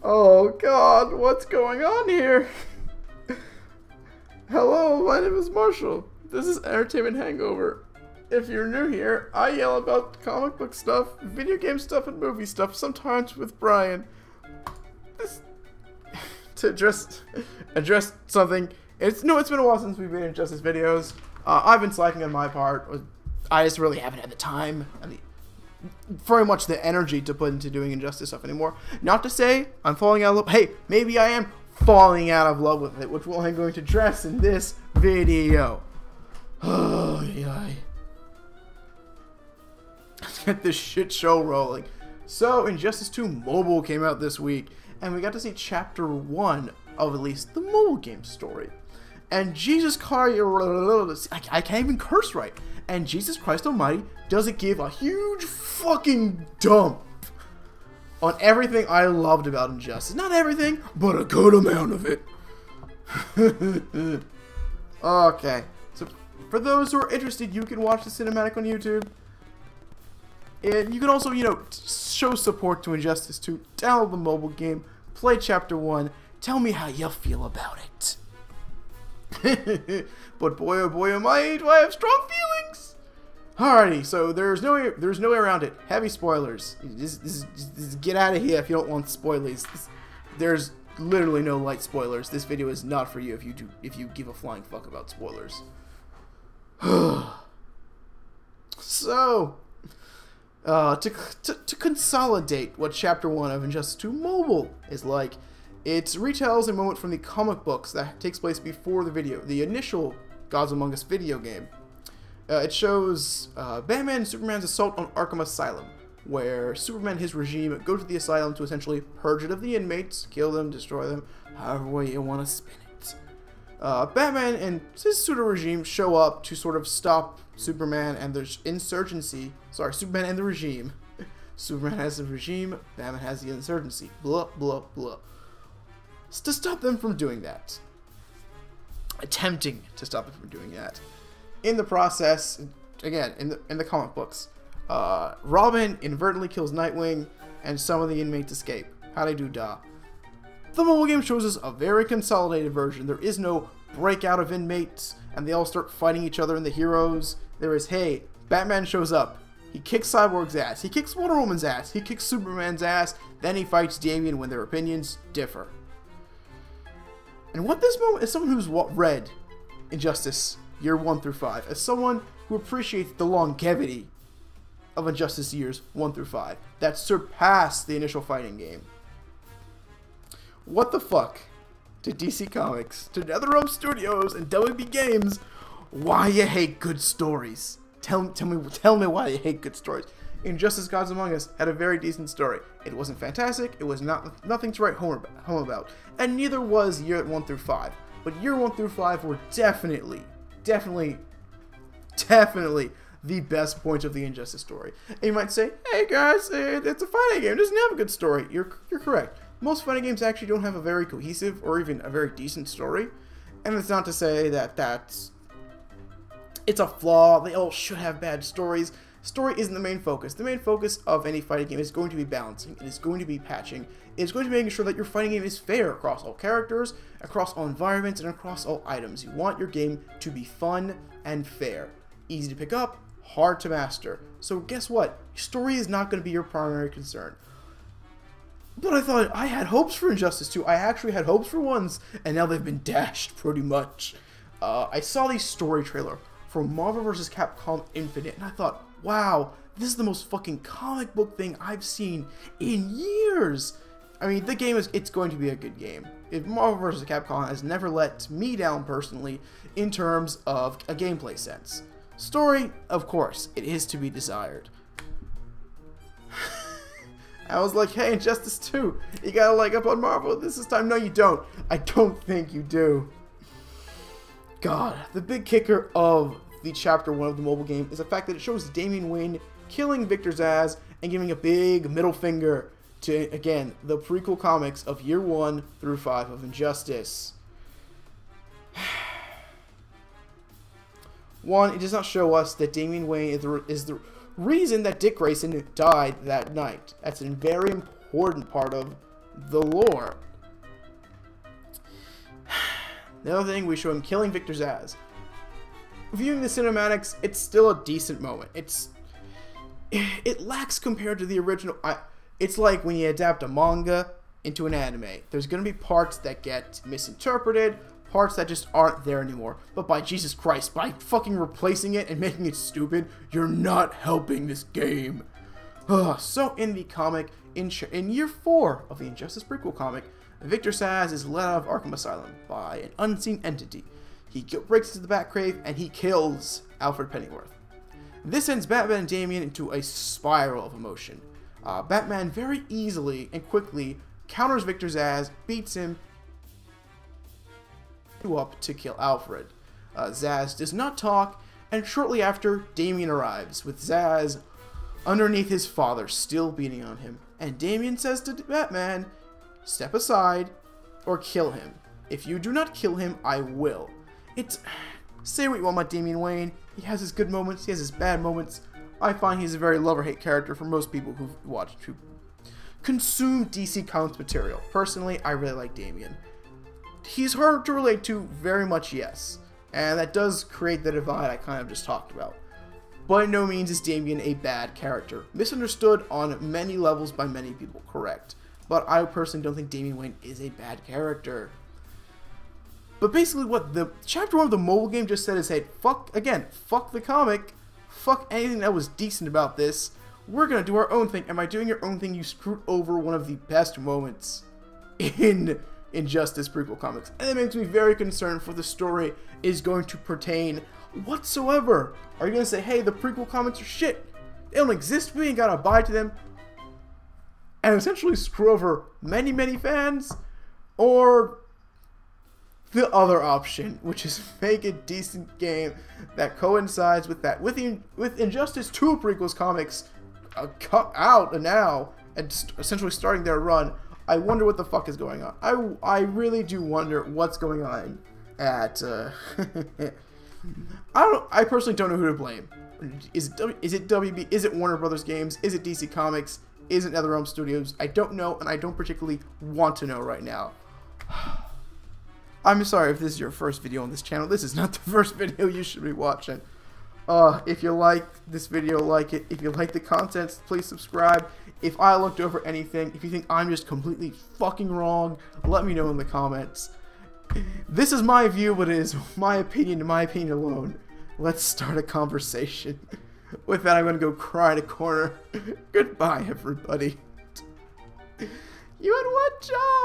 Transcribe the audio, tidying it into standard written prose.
Oh God, what's going on here? Hello, my name is Marshall. This is Entertainment Hangover. If you're new here, I yell about comic book stuff, video game stuff, and movie stuff, sometimes with Brian. This to address something. It's been a while since we've made Injustice videos. I've been slacking on my part. I just really haven't had the time and very much the energy to put into doing Injustice stuff anymore. Not to say I'm falling out of love. Hey, maybe I am falling out of love with it, which I'm going to address in this video. Oh, yeah. Let's get this shit show rolling. So, Injustice 2 Mobile came out this week, and we got to see Chapter 1 of at least the mobile game story. And Jesus Christ, I can't even curse right. And Jesus Christ Almighty doesn't give a huge fucking dump on everything I loved about Injustice. Not everything, but a good amount of it. Okay, so for those who are interested, you can watch the cinematic on YouTube. And you can also, show support to Injustice 2, download the mobile game, play Chapter 1, tell me how you feel about it. But boy oh boy do I have strong feelings. Alrighty, so there's no way around it. Heavy spoilers. Just get out of here if you don't want spoilers. There's literally no light spoilers. This video is not for you if you give a flying fuck about spoilers. So, to consolidate what Chapter 1 of Injustice 2 Mobile is like, it retells a moment from the comic books that takes place before the initial Gods Among Us video game. It shows Batman and Superman's assault on Arkham Asylum, where Superman and his regime go to the asylum to essentially purge it of the inmates, kill them, destroy them, however way you want to spin it. Batman and his pseudo regime show up to sort of stop Superman and the insurgency. Sorry, Superman and the regime. Superman has the regime, Batman has the insurgency. Blah, blah, blah. To stop them from doing that. Attempting to stop them from doing that. In the process, again, in the comic books, Robin inadvertently kills Nightwing, and some of the inmates escape. Howdy do da. The mobile game shows us a very consolidated version. There is no breakout of inmates, and they all start fighting each other and the heroes. There is, hey, Batman shows up. He kicks Cyborg's ass. He kicks Wonder Woman's ass. He kicks Superman's ass. Then he fights Damian when their opinions differ. And what this moment, as someone who's read Injustice Year 1 through 5, as someone who appreciates the longevity of Injustice Years 1 through 5, that surpassed the initial fighting game. What the fuck to DC Comics, to NetherRealm Studios, and WB Games, why you hate good stories? Tell me why you hate good stories. Injustice Gods Among Us had a very decent story. It wasn't fantastic, it was nothing to write home about, and neither was Year 1 through 5. But Year 1 through 5 were definitely the best point of the Injustice story. And you might say, hey guys, it's a fighting game, it doesn't have a good story. You're correct. Most fighting games actually don't have a very cohesive or even a very decent story. And it's not to say that it's a flaw. They all should have bad stories. Story isn't the main focus. The main focus of any fighting game is going to be balancing. It is going to be patching. It is going to be making sure that your fighting game is fair across all characters, across all environments, and across all items. You want your game to be fun and fair. Easy to pick up, hard to master. So guess what? Story is not going to be your primary concern. But I thought I had hopes for Injustice 2. I actually had hopes for once, and now they've been dashed pretty much. I saw the story trailer for Marvel vs. Capcom Infinite, and I thought, wow, this is the most fucking comic book thing I've seen in years. I mean, the game it's going to be a good game. If Marvel vs. Capcom has never let me down personally in terms of a gameplay sense. Story, of course, it is to be desired. I was like, hey, Injustice 2, you got a leg up on Marvel this time. No, you don't. I don't think you do. God, the big kicker of the Chapter 1 of the mobile game is the fact that it shows Damian Wayne killing Victor's ass and giving a big middle finger to, again, the prequel comics of Year 1 through 5 of Injustice. One, it does not show us that Damian Wayne is the reason that Dick Grayson died that night. That's a very important part of the lore. The other thing, we show him killing Victor Zsasz. Viewing the cinematics, it's still a decent moment. It lacks compared to the original. It's like when you adapt a manga into an anime. There's going to be parts that get misinterpreted, parts that just aren't there anymore. But by Jesus Christ, by fucking replacing it and making it stupid, you're not helping this game. So in the comic, in year 4 of the Injustice prequel comic, Victor Zsasz is let out of Arkham Asylum by an unseen entity. He breaks into the Batcave and he kills Alfred Pennyworth. This sends Batman and Damian into a spiral of emotion. Batman very easily and quickly counters Victor Zsasz, beats him up to kill Alfred. Zsasz does not talk, and shortly after, Damian arrives, with Zsasz underneath his father still beating on him. And Damian says to Batman, "Step aside or kill him. If you do not kill him, I will." Say what you want about Damian Wayne. He has his good moments, he has his bad moments. I find he's a very love-or-hate character for most people who consume DC Comics material. Personally, I really like Damian. He's hard to relate to, very much, yes. And that does create the divide I kind of just talked about. By no means is Damian a bad character. Misunderstood on many levels by many people, correct. But I personally don't think Damian Wayne is a bad character. But basically what the Chapter 1 of the mobile game just said is, hey, fuck the comic, fuck anything that was decent about this, we're gonna do our own thing, and by doing your own thing, you screwed over one of the best moments in Injustice prequel comics. And it makes me very concerned for the story is going to pertain whatsoever. Are you gonna say, hey, the prequel comics are shit, they don't exist, we ain't gotta buy to them, and essentially screw over many, many fans? Or the other option, which is make a decent game that coincides with that. With Injustice 2 prequels comics cut out now and essentially starting their run, I wonder what the fuck is going on. I really do wonder what's going on at I personally don't know who to blame. Is it WB? Is it Warner Brothers Games? Is it DC Comics? Is it NetherRealm Studios? I don't know, and I don't particularly want to know right now. I'm sorry if this is your first video on this channel. This is not the first video you should be watching. If you like this video, like it. If you like the content, please subscribe. If I looked over anything, if you think I'm just completely fucking wrong, let me know in the comments. This is my view, but it is my opinion and my opinion alone. Let's start a conversation. With that, I'm going to go cry in a corner. Goodbye, everybody. You had one job!